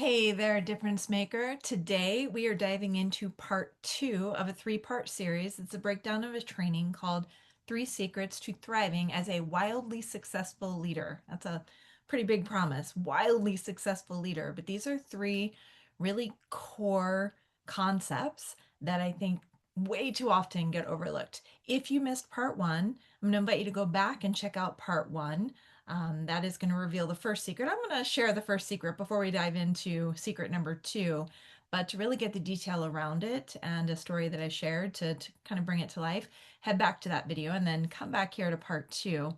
Hey there, difference maker. Today we are diving into part two of a three-part series. It's a breakdown of a training called Three Secrets to Thriving as a Wildly Successful Leader. That's a pretty big promise, wildly successful leader. But these are three really core concepts that I think way too often get overlooked. If you missed part one, I'm going to invite you to go back and check out part one. That is going to reveal the first secret. I'm going to share the first secret before we dive into secret number two. But to really get the detail around it and a story that I shared to kind of bring it to life, head back to that video and then come back here to part two.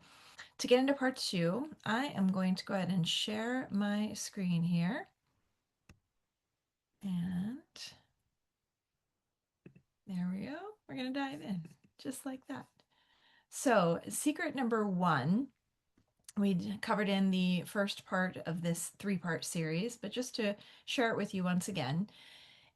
To get into part two, I am going to go ahead and share my screen here. And there we go. We're going to dive in just like that. So, secret number one we covered in the first part of this three-part series, but just to share it with you once again,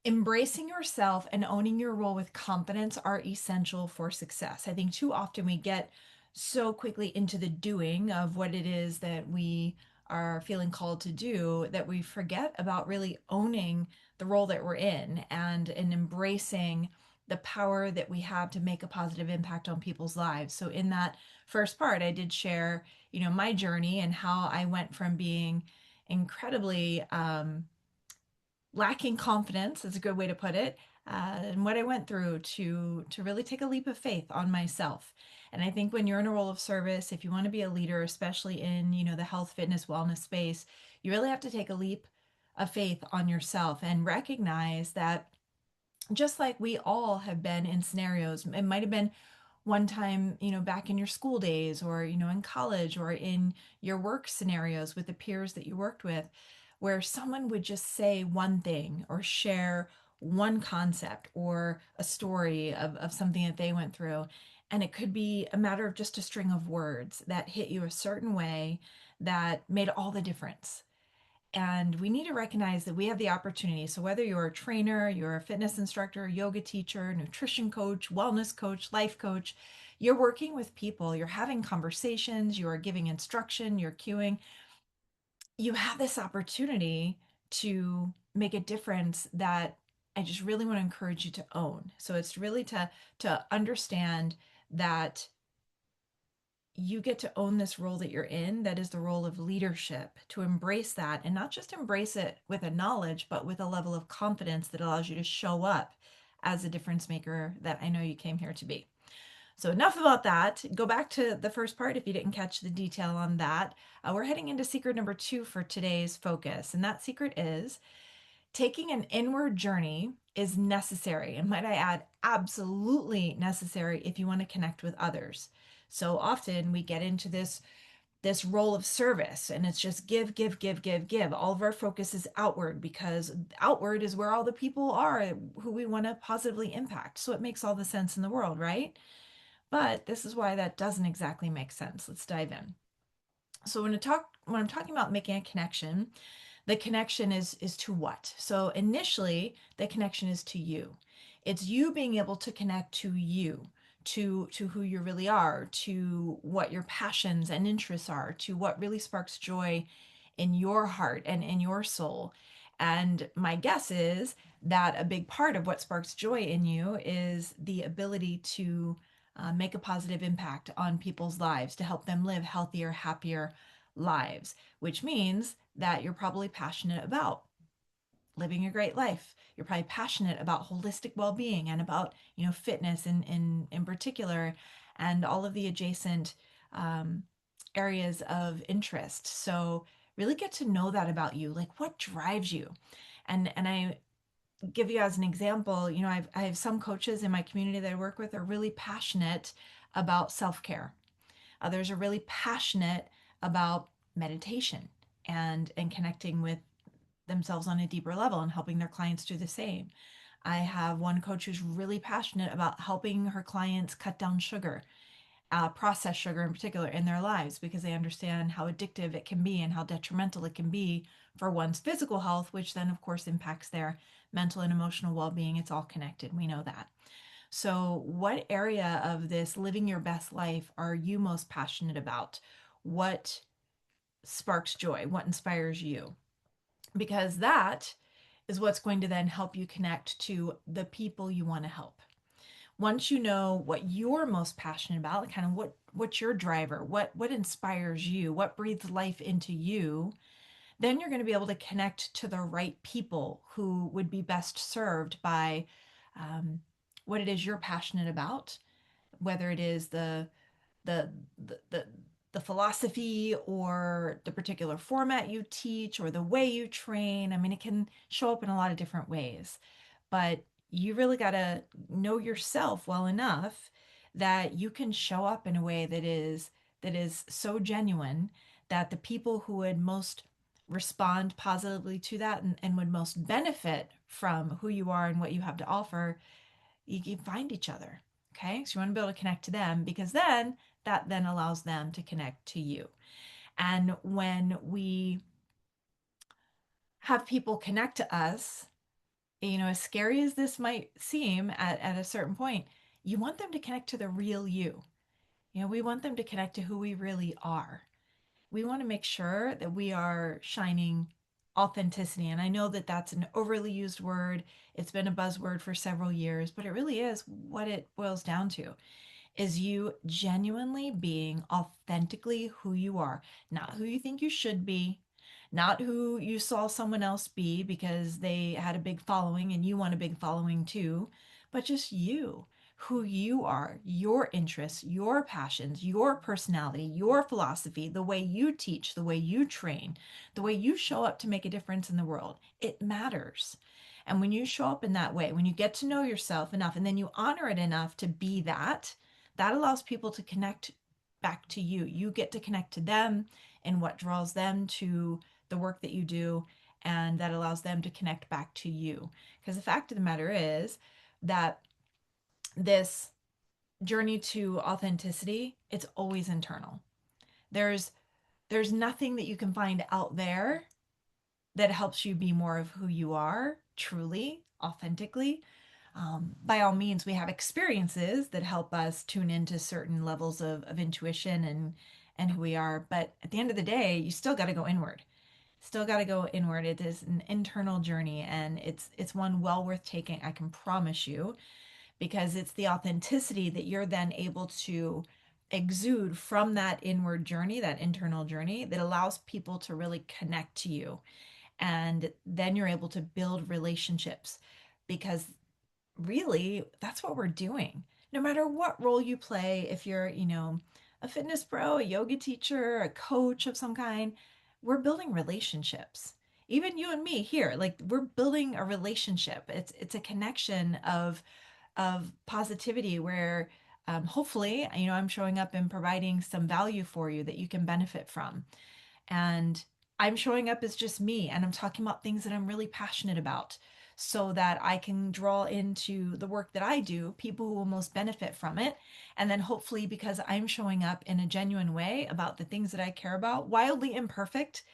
embracing yourself and owning your role with confidence are essential for success. I think too often we get so quickly into the doing of what it is that we are feeling called to do that we forget about really owning the role that we're in and embracing the power that we have to make a positive impact on people's lives. So in that first part, I did share, my journey and how I went from being incredibly lacking confidence is a good way to put it, and what I went through to really take a leap of faith on myself. And I think when you're in a role of service, if you want to be a leader, especially in the health, fitness, wellness space, you really have to take a leap of faith on yourself and recognize that just like we all have been in scenarios, it might have been one time, back in your school days or, in college or in your work scenarios with the peers that you worked with, where someone would just say one thing or share one concept or a story of something that they went through. And it could be a matter of just a string of words that hit you a certain way that made all the difference. And we need to recognize that we have the opportunity. So, whether you're a trainer, you're a fitness instructor, yoga teacher, nutrition coach, wellness coach, life coach, you're working with people, you're having conversations, you're giving instruction, you're cueing. You have this opportunity to make a difference that I just really want to encourage you to own. So, it's really to understand that you get to own this role that you're in, that is the role of leadership, to embrace that and not just embrace it with a knowledge, but with a level of confidence that allows you to show up as a difference maker that I know you came here to be. So, enough about that. Go back to the first part if you didn't catch the detail on that. We're heading into secret number two for today's focus. And that secret is taking an inward journey is necessary, and might I add, absolutely necessary if you want to connect with others. So often we get into this role of service and it's just give, give, give, give, give. All of our focus is outward because outward is where all the people are who we want to positively impact. So it makes all the sense in the world, right? But this is why that doesn't exactly make sense. Let's dive in. So when I'm talking about making a connection, the connection is to what? So initially, the connection is to you. It's you being able to connect to you, to who you really are, to what your passions and interests are, to what really sparks joy in your heart and in your soul. And my guess is that a big part of what sparks joy in you is the ability to make a positive impact on people's lives, to help them live healthier, happier lives, which means that you're probably passionate about living a great life. You're probably passionate about holistic well-being and about, fitness in particular, and all of the adjacent um, areas of interest. So really get to know that about you, like what drives you. And I give you as an example, I have some coaches in my community that I work with are really passionate about self-care. Others are really passionate about meditation and connecting with themselves on a deeper level and helping their clients do the same. I have one coach who's really passionate about helping her clients cut down sugar, processed sugar in particular, in their lives because they understand how addictive it can be and how detrimental it can be for one's physical health, which then, of course, impacts their mental and emotional well being. It's all connected. We know that. So, what area of this living your best life are you most passionate about? What sparks joy? What inspires you? because that is what's going to then help you connect to the people you want to help. Once you know what you're most passionate about, kind of what's your driver, what inspires you, what breathes life into you, then you're going to be able to connect to the right people who would be best served by um, what it is you're passionate about, whether it is the the the the philosophy or the particular format you teach or the way you train. I mean, it can show up in a lot of different ways, but you really got to know yourself well enough that you can show up in a way that is so genuine that the people who would most respond positively to that and would most benefit from who you are and what you have to offer, you find each other. Okay. So you want to be able to connect to them because then that then allows them to connect to you. And when we have people connect to us, as scary as this might seem at a certain point, you want them to connect to the real you. We want them to connect to who we really are. We want to make sure that we are shining authenticity. And I know that that's an overly used word. It's been a buzzword for several years, but it really is what it boils down to is you genuinely being authentically who you are, not who you think you should be, not who you saw someone else be because they had a big following and you want a big following too, but just you, who you are, your interests, your passions, your personality, your philosophy, the way you teach, the way you train, the way you show up to make a difference in the world. It matters. And when you show up in that way, when you get to know yourself enough and then you honor it enough to be that, that allows people to connect back to you. You get to connect to them and what draws them to the work that you do, and that allows them to connect back to you. Because the fact of the matter is that this journey to authenticity, it's always internal. There's there's nothing that you can find out there that helps you be more of who you are, truly, authentically. By all means, we have experiences that help us tune into certain levels of intuition and who we are. But at the end of the day, you still got to go inward. Still got to go inward. It is an internal journey, and it's one well worth taking. I can promise you, because it's the authenticity that you're then able to exude from that inward journey, that internal journey, that allows people to really connect to you, and then you're able to build relationships because really that's what we're doing. No matter what role you play, if you're, a fitness pro, a yoga teacher, a coach of some kind, we're building relationships. Even you and me here, like we're building a relationship. It's a connection of positivity where hopefully, I'm showing up and providing some value for you that you can benefit from. And I'm showing up as just me and I'm talking about things that I'm really passionate about so that I can draw into the work that I do people who will most benefit from it. And then hopefully, because I'm showing up in a genuine way about the things that I care about, wildly imperfect.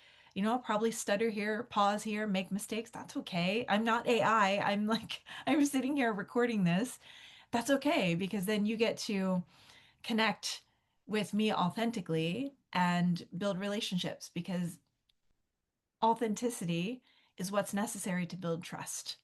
I'll probably stutter here, pause here, make mistakes. That's okay. I'm not AI. I'm like, I'm sitting here recording this. That's okay because then you get to connect with me authentically and build relationships because authenticity is what's necessary to build trust.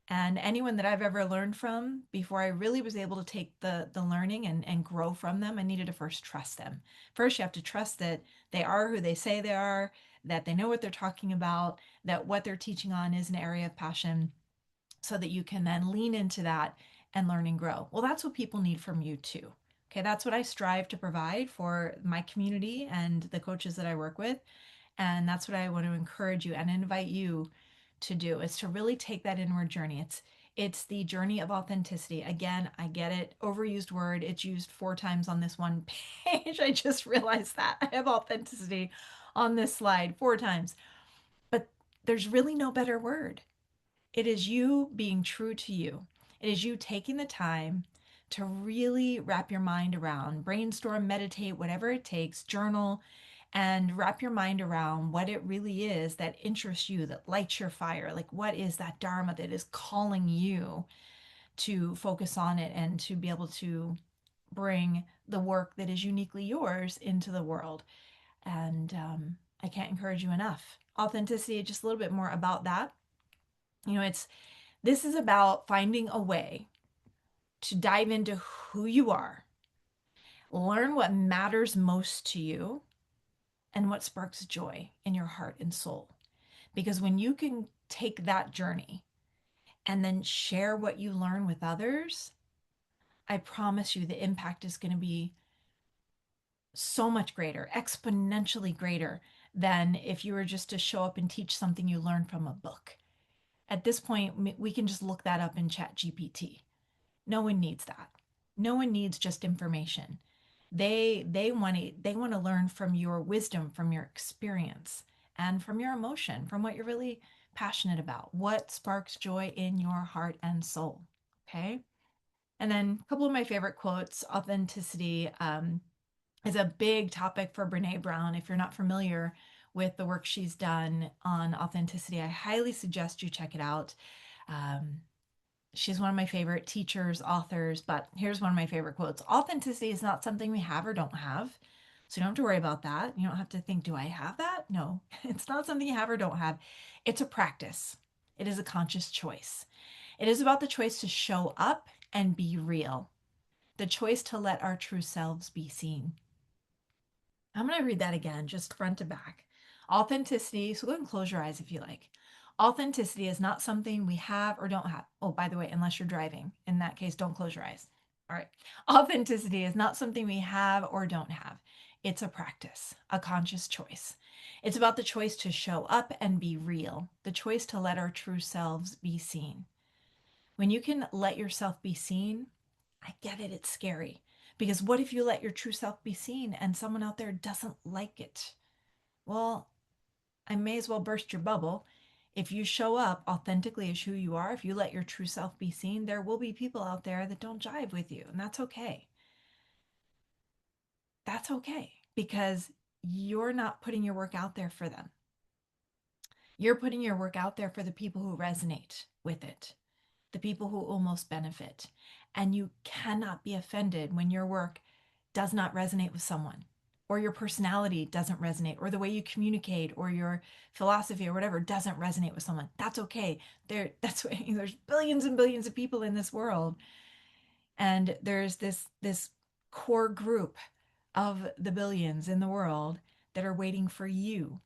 And anyone that I've ever learned from, before I really was able to take the learning and grow from them, I needed to first trust them. First, you have to trust that they are who they say they are, that they know what they're talking about, that what they're teaching on is an area of passion, so that you can then lean into that and learn and grow. Well, that's what people need from you too. Okay, that's what I strive to provide for my community and the coaches that I work with. And that's what I want to encourage you and invite you to do is to really take that inward journey. It's the journey of authenticity. Again, I get it. Overused word. It's used 4 times on this one page. I just realized that. I have authenticity on this slide 4 times. But there's really no better word. It is you being true to you. It is you taking the time to really wrap your mind around, brainstorm, meditate, whatever it takes, journal, and wrap your mind around what it really is that interests you, that lights your fire. Like, what is that Dharma that is calling you to focus on it and to be able to bring the work that is uniquely yours into the world? And I can't encourage you enough. authenticity, just a little bit more about that. This is about finding a way to dive into who you are, learn what matters most to you, and what sparks joy in your heart and soul. Because when you can take that journey and then share what you learn with others, I promise you the impact is going to be so much greater, exponentially greater than if you were just to show up and teach something you learned from a book. At this point, we can just look that up in Chat GPT. No one needs that. No one needs just information. They want to learn from your wisdom, from your experience, and from your emotion, from what you're really passionate about. What sparks joy in your heart and soul? Okay. And then a couple of my favorite quotes. Authenticity is a big topic for Brene Brown. If you're not familiar with the work she's done on authenticity, I highly suggest you check it out. Um, she's one of my favorite teachers, authors, but here's one of my favorite quotes. Authenticity is not something we have or don't have. So you don't have to worry about that. You don't have to think, do I have that? No, it's not something you have or don't have. It's a practice. It is a conscious choice. It is about the choice to show up and be real, the choice to let our true selves be seen. I'm going to read that again, just front to back. Authenticity, so go ahead and close your eyes if you like. Authenticity is not something we have or don't have. Oh, by the way, unless you're driving. In that case, don't close your eyes. All right. Authenticity is not something we have or don't have. It's a practice, a conscious choice. It's about the choice to show up and be real, the choice to let our true selves be seen. When you can let yourself be seen, I get it, it's scary. Because what if you let your true self be seen and someone out there doesn't like it? Well, I may as well burst your bubble. If you show up authentically as who you are, if you let your true self be seen, there will be people out there that don't jive with you. And that's okay. That's okay because you're not putting your work out there for them. You're putting your work out there for the people who resonate with it, the people who almost benefit. And you cannot be offended when your work does not resonate with someone, or your personality doesn't resonate, or the way you communicate, or your philosophy, or whatever doesn't resonate with someone. That's okay. There's billions and billions of people in this world, and there's this core group of the billions in the world that are waiting for you,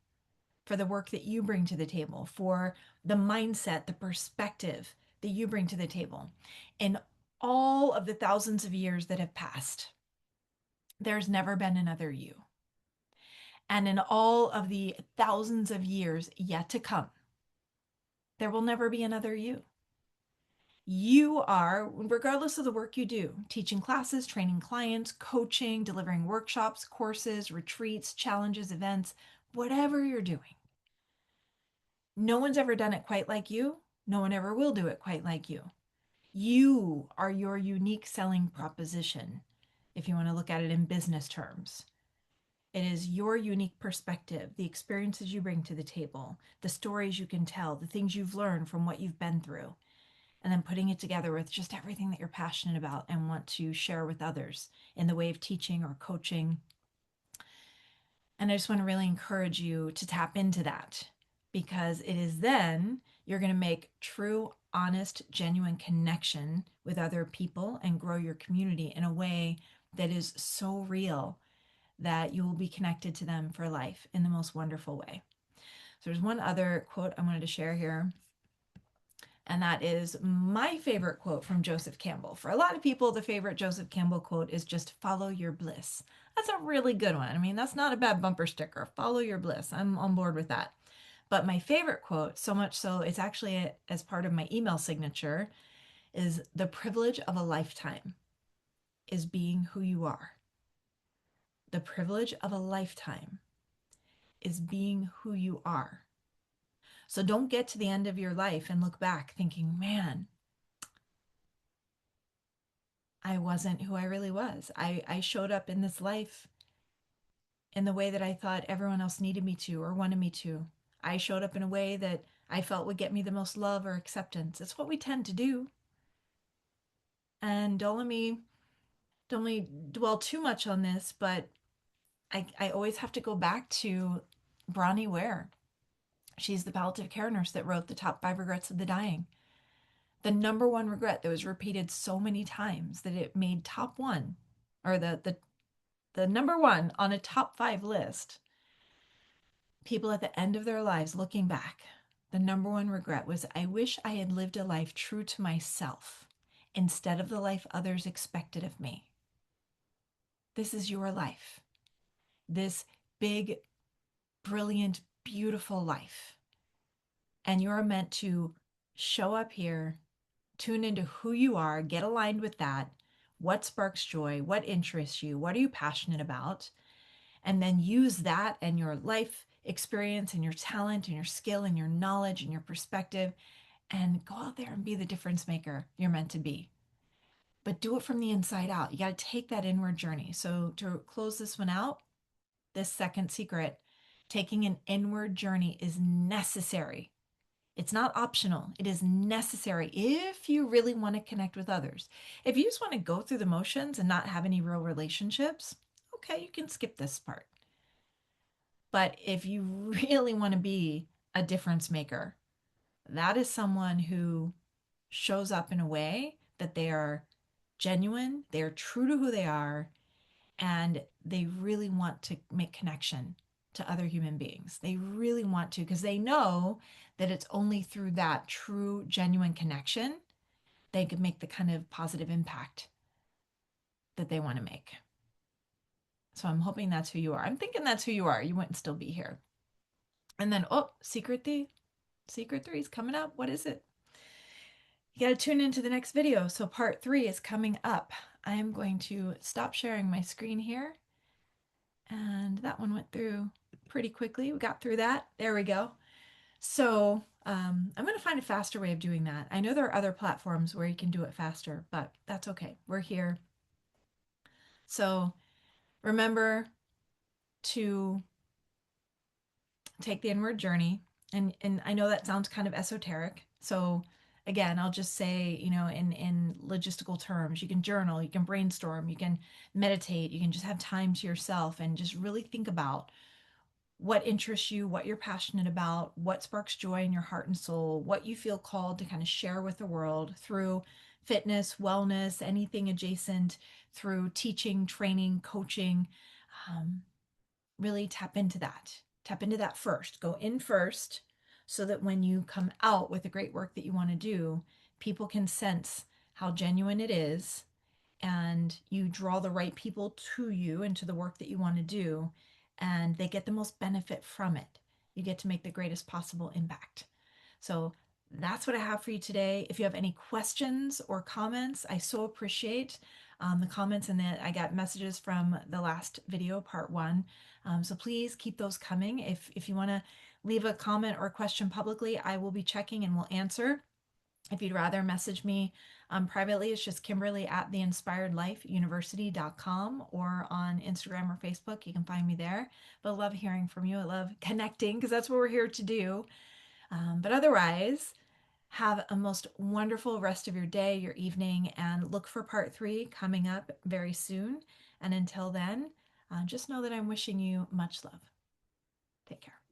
for the work that you bring to the table, for the mindset, the perspective that you bring to the table. In all of the thousands of years that have passed, there's never been another you. And in all of the thousands of years yet to come, there will never be another you. You are, regardless of the work you do, teaching classes, training clients, coaching, delivering workshops, courses, retreats, challenges, events, whatever you're doing. No one's ever done it quite like you. No one ever will do it quite like you. You are your unique selling proposition, if you want to look at it in business terms. It is your unique perspective, the experiences you bring to the table, the stories you can tell, the things you've learned from what you've been through, and then putting it together with just everything that you're passionate about and want to share with others in the way of teaching or coaching. And I just want to really encourage you to tap into that because it is then you're going to make true, honest, genuine connection with other people and grow your community in a way that is so real that you will be connected to them for life in the most wonderful way. So there's one other quote I wanted to share here, and that is my favorite quote from Joseph Campbell. For a lot of people, the favorite Joseph Campbell quote is just follow your bliss. That's a really good one. I mean, that's not a bad bumper sticker. Follow your bliss. I'm on board with that. But my favorite quote, so much so it's actually as part of my email signature, is the privilege of a lifetime is being who you are. The privilege of a lifetime is being who you are. So don't get to the end of your life and look back thinking, man, I wasn't who I really was. I showed up in this life in the way that I thought everyone else needed me to or wanted me to. I showed up in a way that I felt would get me the most love or acceptance. It's what we tend to do. And don't let me dwell too much on this, but I always have to go back to Bronnie Ware. She's the palliative care nurse that wrote the top 5 regrets of the dying. The number one regret that was repeated so many times that it made top one, or the number one on a top 5 list. People at the end of their lives looking back, the number one regret was, I wish I had lived a life true to myself instead of the life others expected of me. This is your life. This big, brilliant, beautiful life. And you're meant to show up here, tune into who you are, get aligned with that. What sparks joy? What interests you? What are you passionate about? And then use that and your life experience and your talent and your skill and your knowledge and your perspective and go out there and be the difference maker you're meant to be. But do it from the inside out. You got to take that inward journey. So, to close this one out, this second secret, taking an inward journey is necessary. It's not optional. It is necessary if you really want to connect with others. If you just want to go through the motions and not have any real relationships, okay, you can skip this part. But if you really want to be a difference maker, that is someone who shows up in a way that they are genuine, they are true to who they are, and they really want to make connection to other human beings. They really want to because they know that it's only through that true, genuine connection they could make the kind of positive impact that they want to make. So I'm hoping that's who you are. I'm thinking that's who you are. You wouldn't still be here. And then, oh, secret three is coming up. What is it? You got to tune into the next video. So part 3 is coming up. I am going to stop sharing my screen here. And that one went through pretty quickly. We got through that. There we go. So I'm going to find a faster way of doing that. I know there are other platforms where you can do it faster, but that's okay. We're here. So remember to take the inward journey. And I know that sounds kind of esoteric. So again, I'll just say, in logistical terms, you can journal, you can brainstorm, you can meditate, you can just have time to yourself and just really think about what interests you, what you're passionate about, what sparks joy in your heart and soul, what you feel called to kind of share with the world through fitness, wellness, anything adjacent, through teaching, training, coaching. Um, really tap into that. Tap into that first. Go in first so that when you come out with the great work that you want to do, people can sense how genuine it is and you draw the right people to you and to the work that you want to do, and they get the most benefit from it. You get to make the greatest possible impact. So that's what I have for you today. If you have any questions or comments, I so appreciate the comments, and that I got messages from the last video, part 1. So please keep those coming. If you want to leave a comment or a question publicly, I will be checking and will answer. If you'd rather message me privately, it's just Kimberly at theinspiredlifeuniversity.com, or on Instagram or Facebook. You can find me there. But I love hearing from you. I love connecting because that's what we're here to do. But otherwise, have a most wonderful rest of your day, your evening, and look for part 3 coming up very soon. And until then, just know that I'm wishing you much love. Take care.